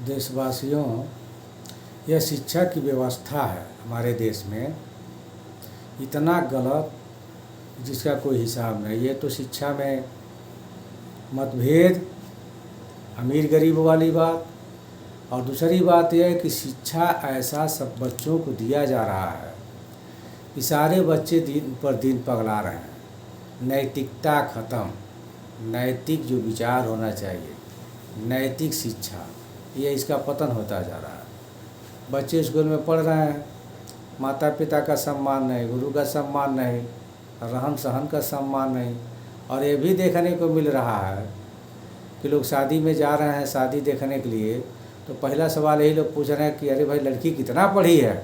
देशवासियों, यह शिक्षा की व्यवस्था है हमारे देश में इतना गलत जिसका कोई हिसाब नहीं। ये तो शिक्षा में मतभेद, अमीर गरीब वाली बात, और दूसरी बात यह है कि शिक्षा ऐसा सब बच्चों को दिया जा रहा है कि सारे बच्चे दिन पर दिन पगला रहे हैं। नैतिकता ख़त्म, नैतिक जो विचार होना चाहिए, नैतिक शिक्षा, ये इसका पतन होता जा रहा है। बच्चे स्कूल में पढ़ रहे हैं, माता पिता का सम्मान नहीं, गुरु का सम्मान नहीं, रहन सहन का सम्मान नहीं। और ये भी देखने को मिल रहा है कि लोग शादी में जा रहे हैं शादी देखने के लिए, तो पहला सवाल यही लोग पूछ रहे हैं कि अरे भाई लड़की कितना पढ़ी है।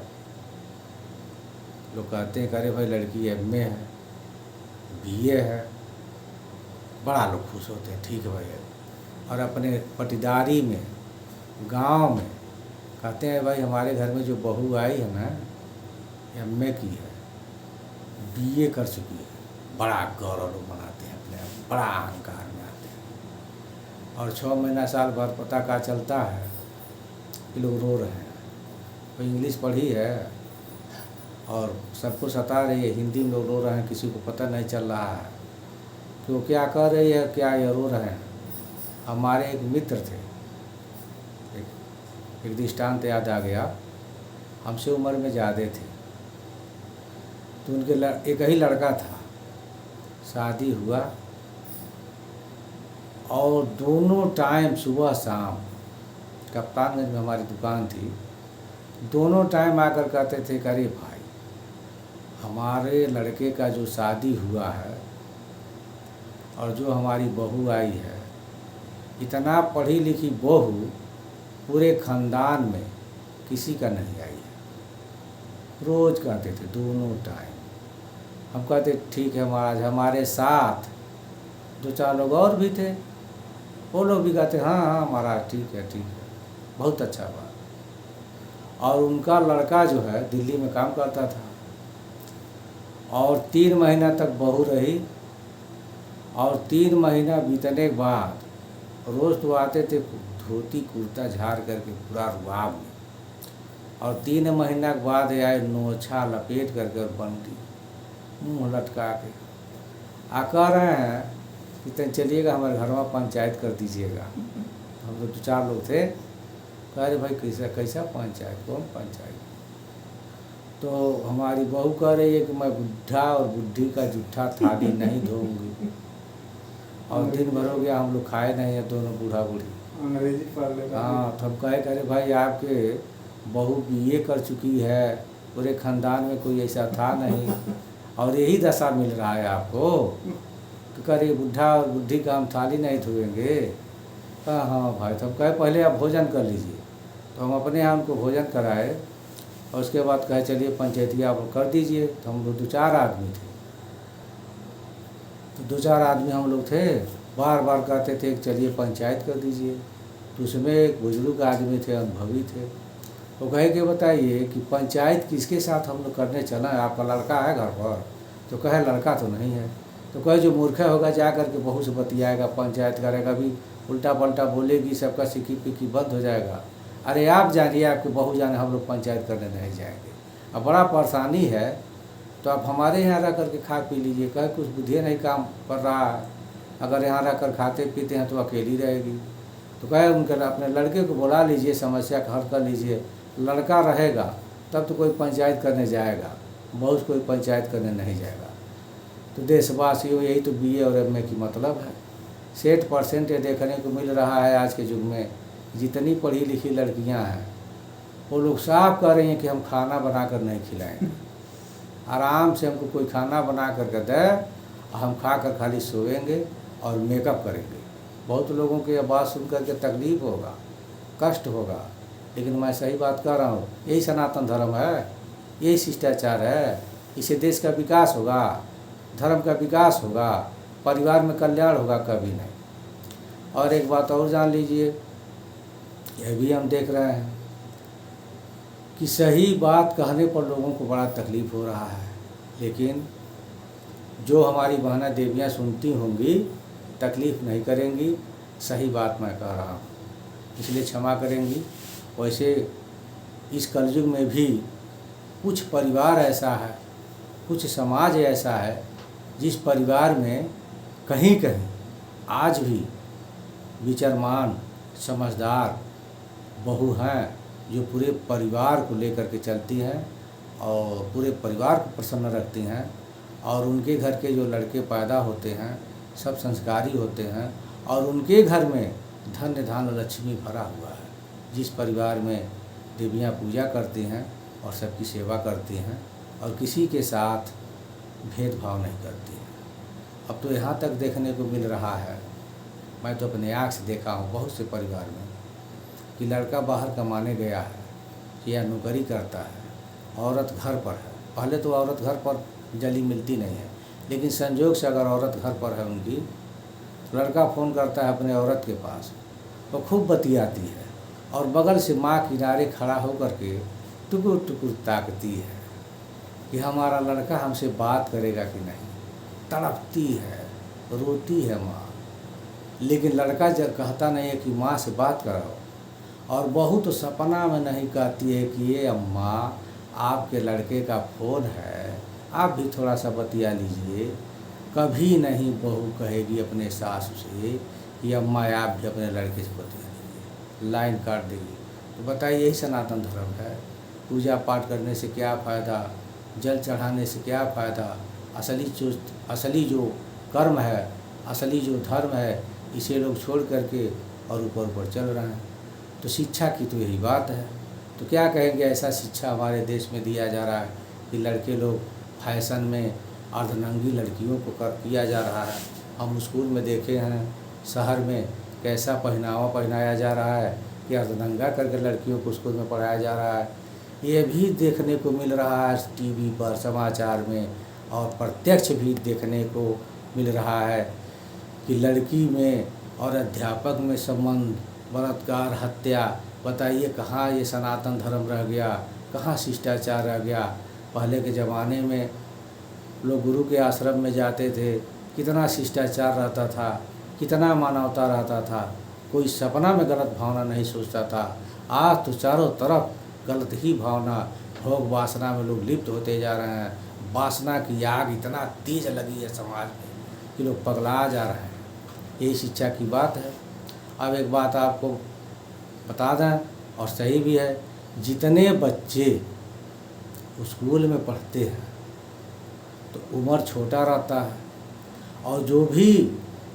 लोग कहते हैं कि अरे भाई लड़की एमए है, बीए है। बड़ा लोग खुश होते हैं, ठीक है भाई। और अपने पटीदारी में, गांव में कहते हैं भाई हमारे घर में जो बहू आई है ना, एमए की है, बीए कर चुकी है। बड़ा गौरव लोग मनाते हैं, अपने बड़ा अहंकार में आते हैं। और 6 महीना साल भर पता का चलता है कि लोग रो रहे हैं। कोई इंग्लिश पढ़ी है और सबको सता रही है, हिंदी में लोग रो रहे हैं, किसी को पता नहीं चल रहा है कि वो क्या कर रही है, क्या ये रो रहे हैं। हमारे एक मित्र थे, एक दृष्टांत याद आ गया। हमसे उम्र में ज़्यादा थे, तो उनके एक ही लड़का था, शादी हुआ और दोनों टाइम सुबह शाम, कप्तानगंज में हमारी दुकान थी, दोनों टाइम आकर कहते थे कि अरे भाई हमारे लड़के का जो शादी हुआ है और जो हमारी बहू आई है, इतना पढ़ी लिखी बहू पूरे ख़ानदान में किसी का नहीं आई है। रोज़ कहते थे, दोनों टाइम। हम कहते ठीक है महाराज। हमारे साथ 2-4 लोग और भी थे, वो लोग भी कहते हाँ हाँ महाराज ठीक है ठीक है, बहुत अच्छा बात। और उनका लड़का जो है दिल्ली में काम करता था और 3 महीना तक बहू रही, और 3 महीना बीतने के बाद रोज़ तो आते थे धोती कुर्ता झाड़ करके पूरा रुआब में, और 3 महीना के बाद आए नोछा लपेट करके और बंटी मुँह लटका के आ कह रहे हैं कि तन चलिएगा हमारे घर में पंचायत कर दीजिएगा। हम लोग 2-4 लोग थे, कह रहे भाई कैसा पंचायत, कौन पंचायत। तो हमारी बहू कह रही है कि मैं बुढ़ा और बुढ़ी का जूठा थाली नहीं धोऊंगी, और दिन भर हो गया हम लोग खाए नहीं है, दोनों बूढ़ा बूढ़ी। अंग्रेजी पढ़ लेता। हाँ, तो हम कहे अरे भाई आपके बहू बीए कर चुकी है, पूरे ख़ानदान में कोई ऐसा था नहीं, और यही दशा मिल रहा है आपको कि करे बुढ़ा और बुढ़ी का हम थाली नहीं धोएंगे। हाँ भाई। तो हम कहे पहले आप भोजन कर लीजिए। तो हम अपने यहाँ उनको भोजन कराए और उसके बाद कहे चलिए पंचायतिया आप कर दीजिए। तो हम लोग 2-4 आदमी थे, तो 2-4 आदमी हम लोग थे, बार बार कहते थे कि चलिए पंचायत कर दीजिए। तो उसमें एक बुजुर्ग आदमी थे, अनुभवी थे, वो कहे कि बताइए कि पंचायत किसके साथ हम लोग करने चला है, आपका लड़का है घर पर। तो कहे लड़का तो नहीं है। तो कहे जो मूर्ख होगा जा करके बहू से बतियाएगा, पंचायत करेगा, भी उल्टा पल्टा बोलेगी, सबका सिक्की पिक्की बंद हो जाएगा। अरे आप जानिए, आपके बहू जाने, हम लोग पंचायत करने नहीं जाएंगे। अब बड़ा परेशानी है, तो आप हमारे यहाँ रह करके खा पी लीजिए। कहे कुछ बुद्धि नहीं काम कर रहा है, अगर यहाँ रह कर खाते पीते हैं तो अकेली रहेगी। तो कहे उनके अपने लड़के को बुला लीजिए, समस्या का हल कर लीजिए। लड़का रहेगा तब तो कोई पंचायत करने जाएगा, बहू कोई पंचायत करने नहीं जाएगा। तो देशवासियों, यही तो बीए और एमए की मतलब है। 60% ये देखने को मिल रहा है आज के युग में। जितनी पढ़ी लिखी लड़कियां हैं वो लोग साफ कह रही हैं कि हम खाना बना कर नहीं खिलाएंगे, आराम से हमको कोई खाना बना कर दे, हम खा कर खाली सोएंगे और मेकअप करेंगे। बहुत लोगों की यह बात सुन कर के तकलीफ होगा, कष्ट होगा, लेकिन मैं सही बात कर रहा हूँ। यही सनातन धर्म है, यही शिष्टाचार है। इससे देश का विकास होगा, धर्म का विकास होगा, परिवार में कल्याण होगा, कभी नहीं। और एक बात और जान लीजिए, यह भी हम देख रहे हैं कि सही बात कहने पर लोगों को बड़ा तकलीफ हो रहा है, लेकिन जो हमारी बहना देवियाँ सुनती होंगी तकलीफ़ नहीं करेंगी। सही बात मैं कह रहा हूँ। इसलिए क्षमा करेंगी। वैसे इस कलयुग में भी कुछ परिवार ऐसा है, कुछ समाज ऐसा है जिस परिवार में कहीं कहीं आज भी विचरमान समझदार बहू हैं जो पूरे परिवार को लेकर के चलती हैं और पूरे परिवार को प्रसन्न रखती हैं, और उनके घर के जो लड़के पैदा होते हैं सब संस्कारी होते हैं, और उनके घर में धन्य धान्य लक्ष्मी भरा हुआ है। जिस परिवार में देवियाँ पूजा करती हैं और सबकी सेवा करती हैं और किसी के साथ भेदभाव नहीं करती हैं। अब तो यहाँ तक देखने को मिल रहा है, मैं तो अपने आँख से देखा हूँ बहुत से परिवार में, कि लड़का बाहर कमाने गया है या नौकरी करता है, औरत घर पर है। पहले तो औरत घर पर जल्दी मिलती नहीं है, लेकिन संजोग से अगर औरत घर पर है उनकी, तो लड़का फ़ोन करता है अपने औरत के पास, वो खूब बतियाती है और बगल से माँ किनारे खड़ा होकर के टुकुर टुकुर ताकती है कि हमारा लड़का हमसे बात करेगा कि नहीं। तड़पती है, रोती है माँ, लेकिन लड़का जब कहता नहीं है कि माँ से बात कराओ, और बहू तो सपना में नहीं कहती है कि ये अम्मा आपके लड़के का फ़ोन है, आप भी थोड़ा सा बतिया लीजिए। कभी नहीं बहू कहेगी अपने सास से कि अम्मा आप भी अपने लड़के से बतिया लीजिए, लाइन काट देगी। तो बताइए, यही सनातन धर्म है? पूजा पाठ करने से क्या फ़ायदा, जल चढ़ाने से क्या फ़ायदा? असली जो कर्म है, असली जो धर्म है, इसे लोग छोड़ करके और ऊपर ऊपर चल रहे हैं। तो शिक्षा की तो यही बात है। तो क्या कहेंगे, ऐसा शिक्षा हमारे देश में दिया जा रहा है कि लड़के लोग फैशन में अर्धनंगी लड़कियों को किया जा रहा है। हम स्कूल में देखे हैं शहर में कैसा पहनावा पहनाया जा रहा है कि अर्धनंगा करके लड़कियों को स्कूल में पढ़ाया जा रहा है। ये भी देखने को मिल रहा है टीवी पर, समाचार में, और प्रत्यक्ष भी देखने को मिल रहा है कि लड़की में और अध्यापक में संबंध, बलात्कार, हत्या। बताइए कहाँ ये सनातन धर्म रह गया, कहाँ शिष्टाचार रह गया? पहले के ज़माने में लोग गुरु के आश्रम में जाते थे, कितना शिष्टाचार रहता था, कितना मानवता रहता था, कोई सपना में गलत भावना नहीं सोचता था। आज तो चारों तरफ गलत ही भावना, भोग वासना में लोग लिप्त होते जा रहे हैं। वासना की आग इतना तेज लगी है समाज में कि लोग पगला जा रहे हैं। यही शिक्षा की बात है। अब एक बात आपको बता दें, और सही भी है, जितने बच्चे स्कूल में पढ़ते हैं तो उम्र छोटा रहता है, और जो भी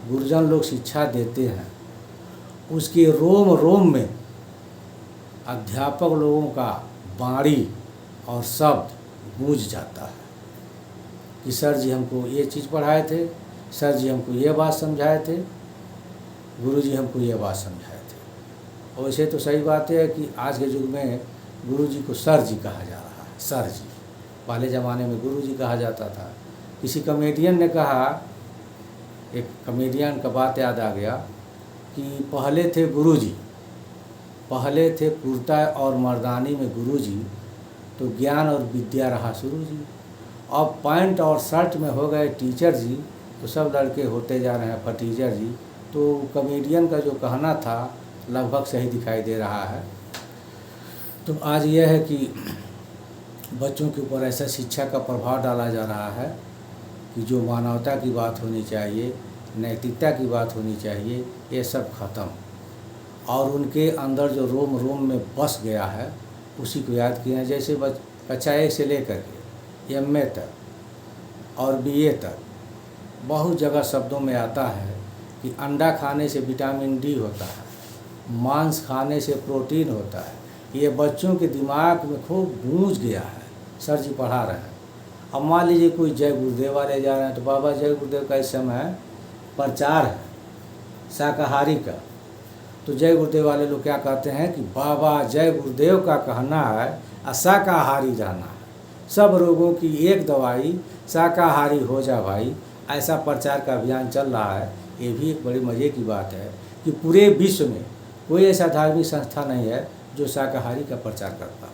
गुरुजन लोग शिक्षा देते हैं उसके रोम रोम में अध्यापक लोगों का वाणी और शब्द गूंज जाता है कि सर जी हमको ये चीज़ पढ़ाए थे, सर जी हमको ये बात समझाए थे, गुरु जी हमको ये बात समझाए थे। वैसे तो सही बात है कि आज के युग में गुरु जी को सर जी कहा जा रहा है, सर जी। पहले ज़माने में गुरु जी कहा जाता था। किसी कॉमेडियन ने कहा, एक कॉमेडियन का बात याद आ गया कि पहले थे गुरु जी, पहले थे कुर्ता और मर्दानी में गुरु जी, तो ज्ञान और विद्या रहा शुरू जी। अब पैंट और शर्ट में हो गए टीचर जी, तो सब लड़के होते जा रहे हैं फटीचर जी। तो कॉमेडियन का जो कहना था लगभग सही दिखाई दे रहा है। तो आज यह है कि बच्चों के ऊपर ऐसा शिक्षा का प्रभाव डाला जा रहा है कि जो मानवता की बात होनी चाहिए, नैतिकता की बात होनी चाहिए, ये सब ख़त्म, और उनके अंदर जो रोम रोम में बस गया है उसी को याद किया। जैसे कक्षा 1 से लेकर के MA तक और BA तक बहुत जगह शब्दों में आता है कि अंडा खाने से विटामिन D होता है, मांस खाने से प्रोटीन होता है। ये बच्चों के दिमाग में खूब गूंज गया है। सर जी पढ़ा रहे हैं। अब मान लीजिए कोई जय गुरुदेव वाले जा रहे हैं, तो बाबा जय गुरुदेव का इस समय प्रचार है शाकाहारी का, तो जय गुरुदेव वाले लोग क्या कहते हैं कि बाबा जय गुरुदेव का कहना है शाकाहारी रहना है, सब रोगों की एक दवाई शाकाहारी हो जा भाई। ऐसा प्रचार का अभियान चल रहा है। ये भी एक बड़ी मज़े की बात है कि पूरे विश्व में कोई ऐसा धार्मिक संस्था नहीं है जो शाकाहारी का प्रचार करता हो।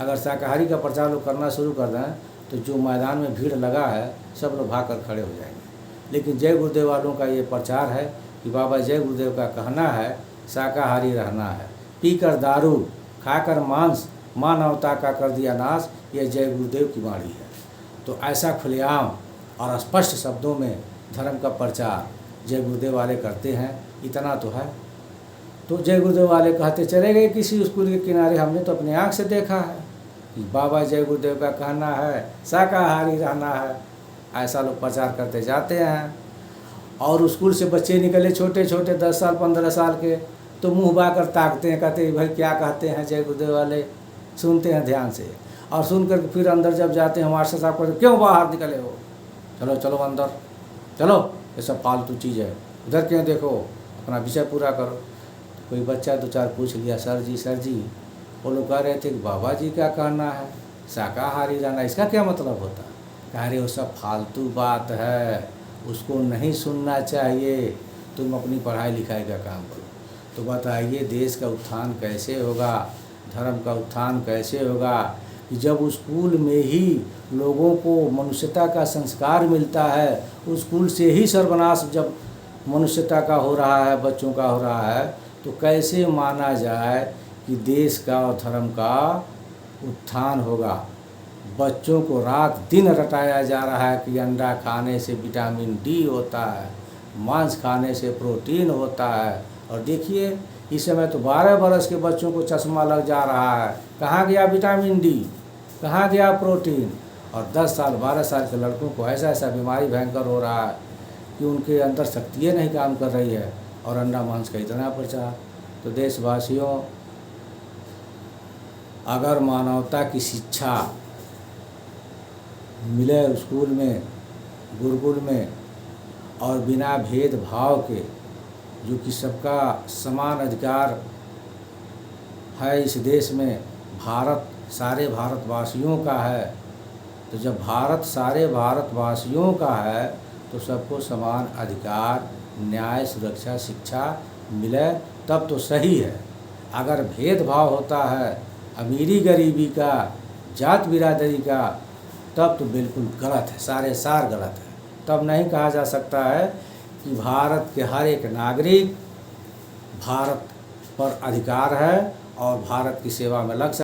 अगर शाकाहारी का प्रचार लोग करना शुरू कर दें तो जो मैदान में भीड़ लगा है सब लोग भाग कर खड़े हो जाएंगे। लेकिन जय गुरुदेव वालों का ये प्रचार है कि बाबा जय गुरुदेव का कहना है शाकाहारी रहना है, पीकर दारू, खाकर मांस, मानवता का कर दिया नाश, ये जय गुरुदेव की वाणी है। तो ऐसा खुलेआम और स्पष्ट शब्दों में धर्म का प्रचार जय गुरुदेव वाले करते हैं, इतना तो है। तो जय गुरुदेव वाले कहते चले गए किसी स्कूल के किनारे, हमने तो अपने आँख से देखा है कि बाबा जय गुरुदेव का कहना है शाकाहारी रहना है, ऐसा लोग प्रचार करते जाते हैं। और स्कूल से बच्चे निकले छोटे छोटे 10 साल 15 साल के, तो मुँह बाकर ताकते हैं, कहते हैं भाई क्या कहते हैं जय गुरुदेव वाले, सुनते हैं ध्यान से। और सुन कर फिर अंदर जब जाते हैं मास्टर साहब कहते क्यों बाहर निकले हो, चलो चलो अंदर चलो, ये सब फालतू चीज़ है, उधर क्यों देखो, अपना विषय पूरा करो। कोई बच्चा 2-4 पूछ लिया, सर जी वो लोग कह रहे थे कि बाबा जी क्या कहना है शाकाहारी रहना, इसका क्या मतलब होता है। कह रहे वो सब फालतू बात है, उसको नहीं सुनना चाहिए, तुम अपनी पढ़ाई लिखाई का काम करो। तो बताइए देश का उत्थान कैसे होगा, धर्म का उत्थान कैसे होगा कि जब स्कूल में ही लोगों को मनुष्यता का संस्कार मिलता है, उस स्कूल से ही सर्वनाश जब मनुष्यता का हो रहा है, बच्चों का हो रहा है, तो कैसे माना जाए कि देश का और धर्म का उत्थान होगा। बच्चों को रात दिन रटाया जा रहा है कि अंडा खाने से विटामिन डी होता है, मांस खाने से प्रोटीन होता है, और देखिए इस समय तो 12 बरस के बच्चों को चश्मा लग जा रहा है। कहाँ गया विटामिन डी, कहाँ गया प्रोटीन। और 10 साल 12 साल के लड़कों को ऐसा ऐसा बीमारी भयंकर हो रहा है कि उनके अंदर शक्तियाँ नहीं काम कर रही है, और अंडा मांस का इतना प्रचार। तो देशवासियों, अगर मानवता की शिक्षा मिले स्कूल में, गुरुकुल में, और बिना भेदभाव के, जो कि सबका समान अधिकार है इस देश में, भारत सारे भारतवासियों का है, तो जब भारत सारे भारतवासियों का है तो सबको समान अधिकार, न्याय, सुरक्षा, शिक्षा मिले तब तो सही है। अगर भेदभाव होता है अमीरी गरीबी का, जात बिरादरी का, तब तो बिल्कुल गलत है, सारे सार गलत है। तब नहीं कहा जा सकता है कि भारत के हर एक नागरिक भारत पर अधिकार है और भारत की सेवा में लग सकता है।